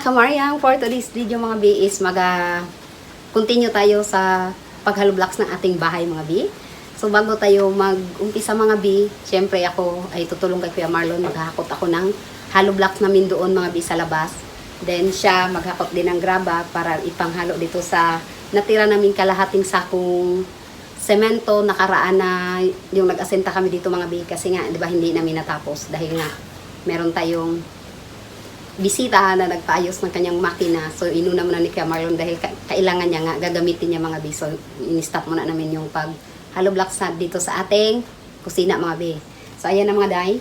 Kamaryang, for today's video mga B is continue tayo sa paghalo blocks ng ating bahay mga B. So bago tayo mag-umpisa mga B, syempre ako ay tutulong kay Kuya Marlon, maghahakot ako ng hollow blocks namin doon mga B sa labas. Then siya maghakot din ng graba para ipanghalo dito sa natira naming kalahating sakong semento nakaraan na yung nag-asenta kami dito mga B, kasi nga 'di ba hindi namin natapos dahil nga meron tayong bisita na nagpaayos ng kanyang makina. So inuna muna ni Kuya Marlon dahil kailangan niya nga gagamitin niya mga B. So in-stop muna namin yung pag hollow blocks na dito sa ating kusina mga B. So ayan na mga day.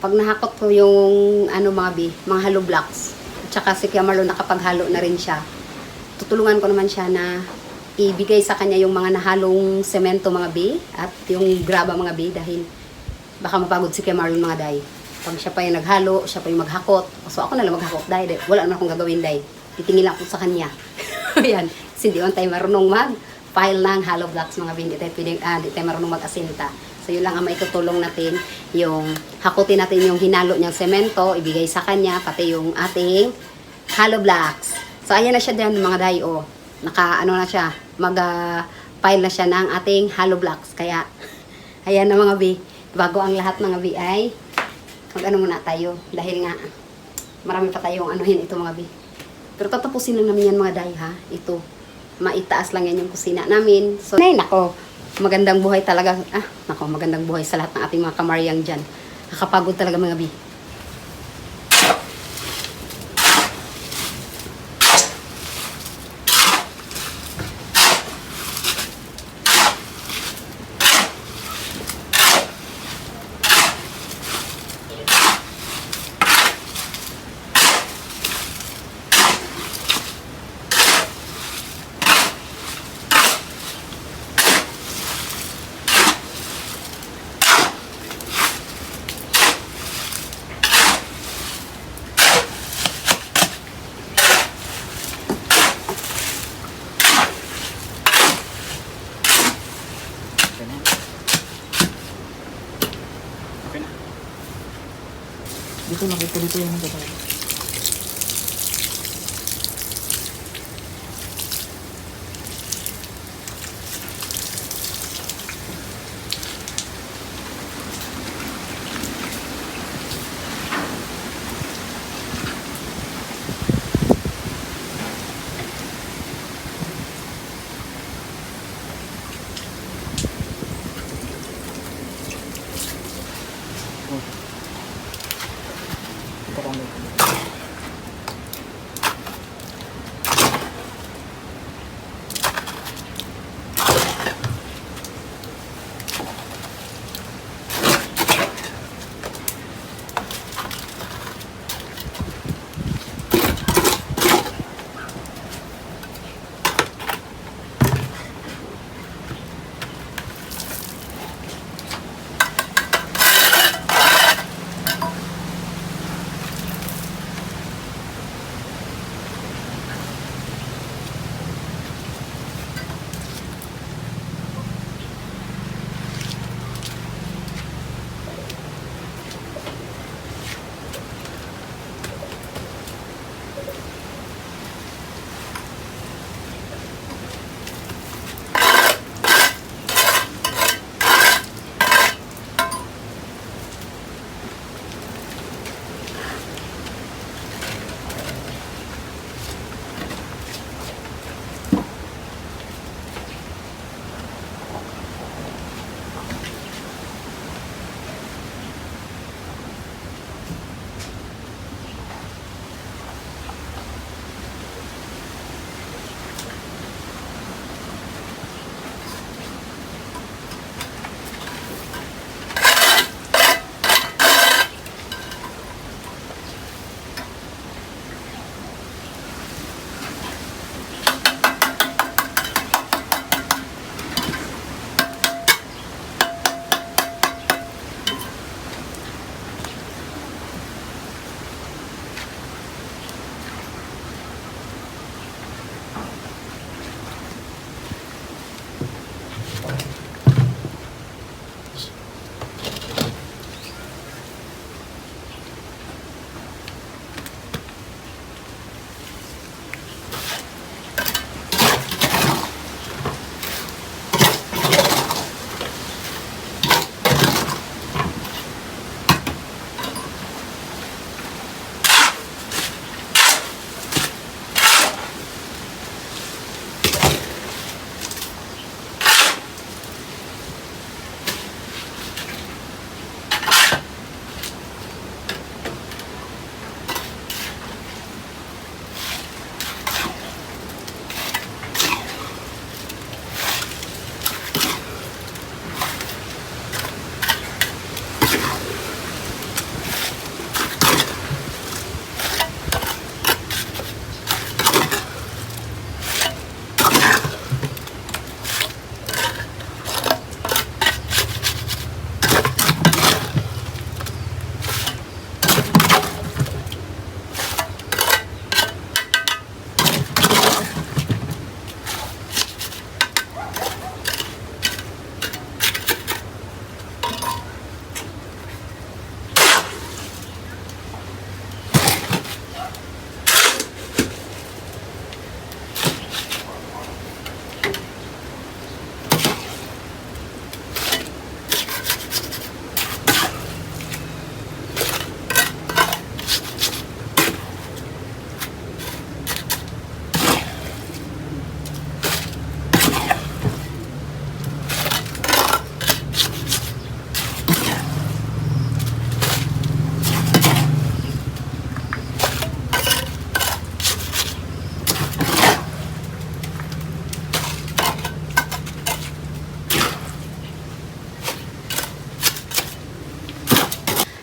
Pag nahakot ko yung mga B, mga hollow blocks, at saka si Kuya Marlon nakapaghalo na rin siya, tutulungan ko naman siya na ibigay sa kanya yung mga nahalong semento mga B at yung graba mga B dahil baka mapagod si Kuya Marlon mga day. Pag siya pa yung naghalo, siya pa yung maghakot. So ako na lang maghakot dahil wala naman akong gagawin dahil titingin lang ako sa kanya. Ayan, kasi hindi man tayo marunong mag-file ng hollow blocks mga B. Hindi tayo marunong mag-asinta. So yun lang ang maitutulong natin, yung hakutin natin yung hinalo niyang semento, ibigay sa kanya, pati yung ating hollow blocks. So ayan na siya din mga day, oh. Na siya, mag-file na siya ng ating hollow blocks. Kaya, ayan na mga B. Bago ang lahat mga B ay muna tayo dahil nga marami pa tayong anuhin ito mga B. Pero tatapusin lang namin yan mga day ha. Ito, maitaas lang yan yung kusina namin. So, nako, magandang buhay talaga. Magandang buhay sa lahat ng ating mga kamaryang dyan. Nakapagod talaga mga B. Dito nakita dito yung gagawin. Ito kami.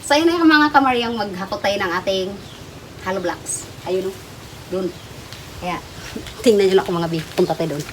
So, ayun na yung mga kamaryang maghakot tayo ng ating hollow blocks. Ayun o. Doon. Kaya, tingnan nyo lang ako mga bi. Punta tayo doon.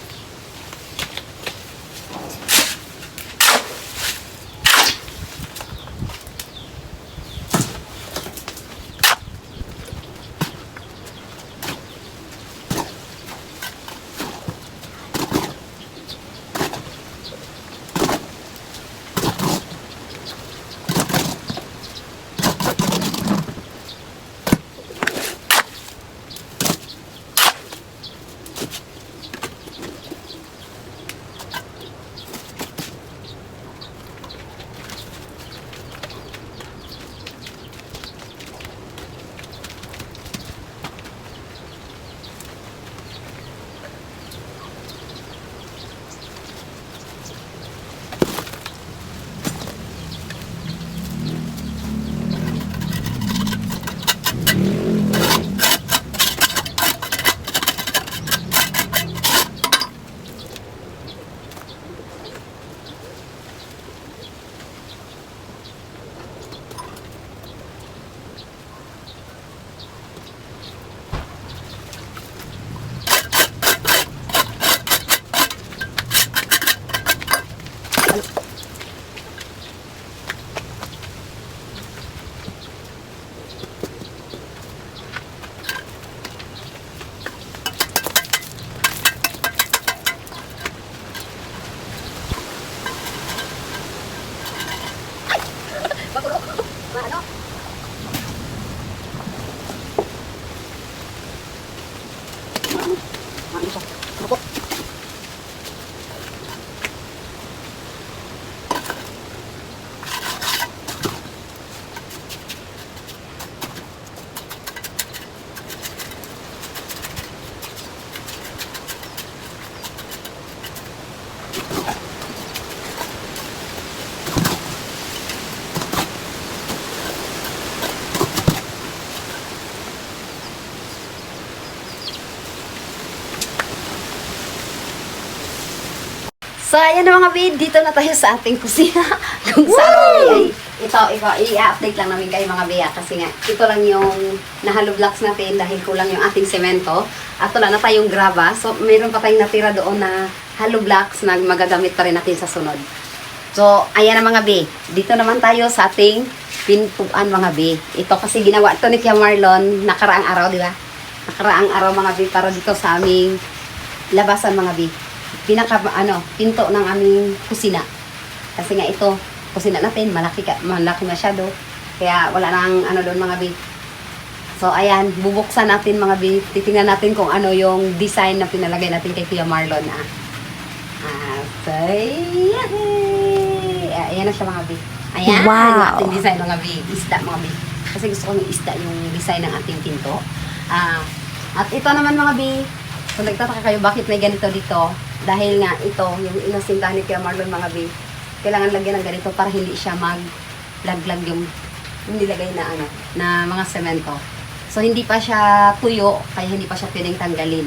So, ayan na mga bid, dito na tayo sa ating kusina. Kung saan i-update lang namin kayo mga biya. Kasi nga, ito lang yung nahalo blocks natin dahil kulang yung ating semento. At wala na tayong graba. So, mayroon pa tayong natira doon na hollow blocks na magagamit pa rin natin sa sunod. So, ayan na mga bi. Dito naman tayo sa ating pintuan mga bi. Ito kasi ginawa ito ni Kuya Marlon nakaraang araw, di ba? Nakaraang araw mga bi para dito sa aming labasan mga bi. Pinto ng aming kusina. Kasi nga ito, kusina natin, malaki masyado. Kaya wala nang doon mga bi. So ayan, bubuksan natin mga bi. Titingnan natin kung ano yung design na pinalagay natin kay Kuya Marlon. Ayan na siya mga bi. Ayan, yung ating design mga bi. Isda mga bi. Kasi gusto ko yung isda yung design ng ating pinto. At ito naman mga bi, kung nagtataka kayo bakit may ganito dito, dahil nga ito, yung inasintahan ni Kuya Marlon mga bi, kailangan lagyan ng ganito para hindi siya maglaglag yung nilagay na mga semento. So, hindi pa siya tuyo, kaya hindi pa siya pwedeng tanggalin.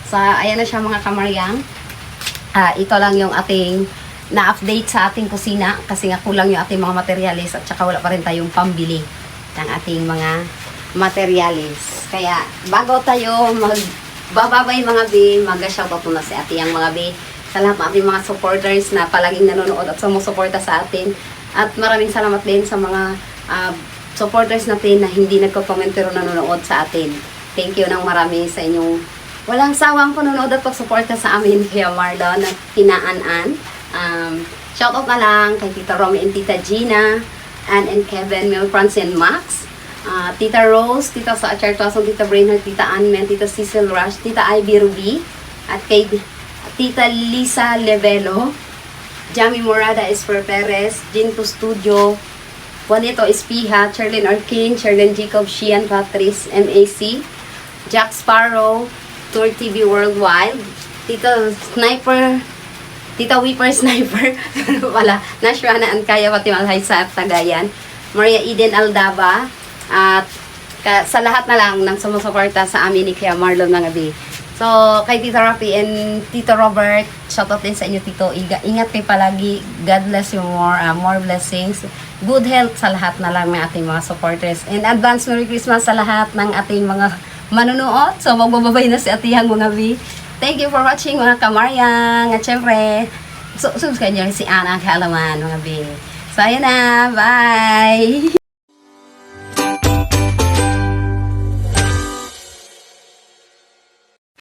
So, ayan na siya mga kamaryang. Ito lang yung ating na-update sa ating kusina kasi nga kulang yung ating mga materialis at saka wala pa rin tayong pambili ng ating mga materialis. Kaya, bago tayo bababay mga bi, mag-shoutout muna si ate yung mga bi sa lahat ng ating mga supporters na palaging nanonood at sumusuporta sa atin. At maraming salamat din sa mga supporters natin na hindi nagko-comment pero nanonood sa atin. Thank you ng marami sa inyong walang sawang panonood at pagsuporta sa amin Kuya Marlon at Tinaan-an. Shoutout na lang kay Tita Romy and Tita Gina, Ann and Kevin, Mel Francis and Max, Tita Rose, Tita Sa Chartuason, Tita Brainerd, Tita Anmen, Tita Cecil Rush, Tita Ivy Ruby, at kay Tita Lisa Levelo, Jamie Morada Esper Perez, Jinto Studio, Juanito Espiha, Charlene Arkin, Charlene Jacob, Shian Patrice, MAC, Jack Sparrow, Tour TV Worldwide, Tita Sniper, Tita Whipper Sniper, wala, Nashwana Ankaya, Patimalhay sa Tagayan, Maria Eden Aldaba, at sa lahat na lang ng sumusuporta sa amin ni Kuya Marlon mga bi. So, kay Tito Rafi and Tito Robert, shoutout din sa inyo, Tito. Ingat kayo palagi. God bless you more. More blessings. Good health sa lahat na lang ng ating mga supporters. And advance Merry Christmas sa lahat ng ating mga manunood. So, magbababay na si Atihang mga B. Thank you for watching mga kamaryang. At syempre, subscribe nyo rin si Ana Kalaman mga B. So, ayun na. Bye!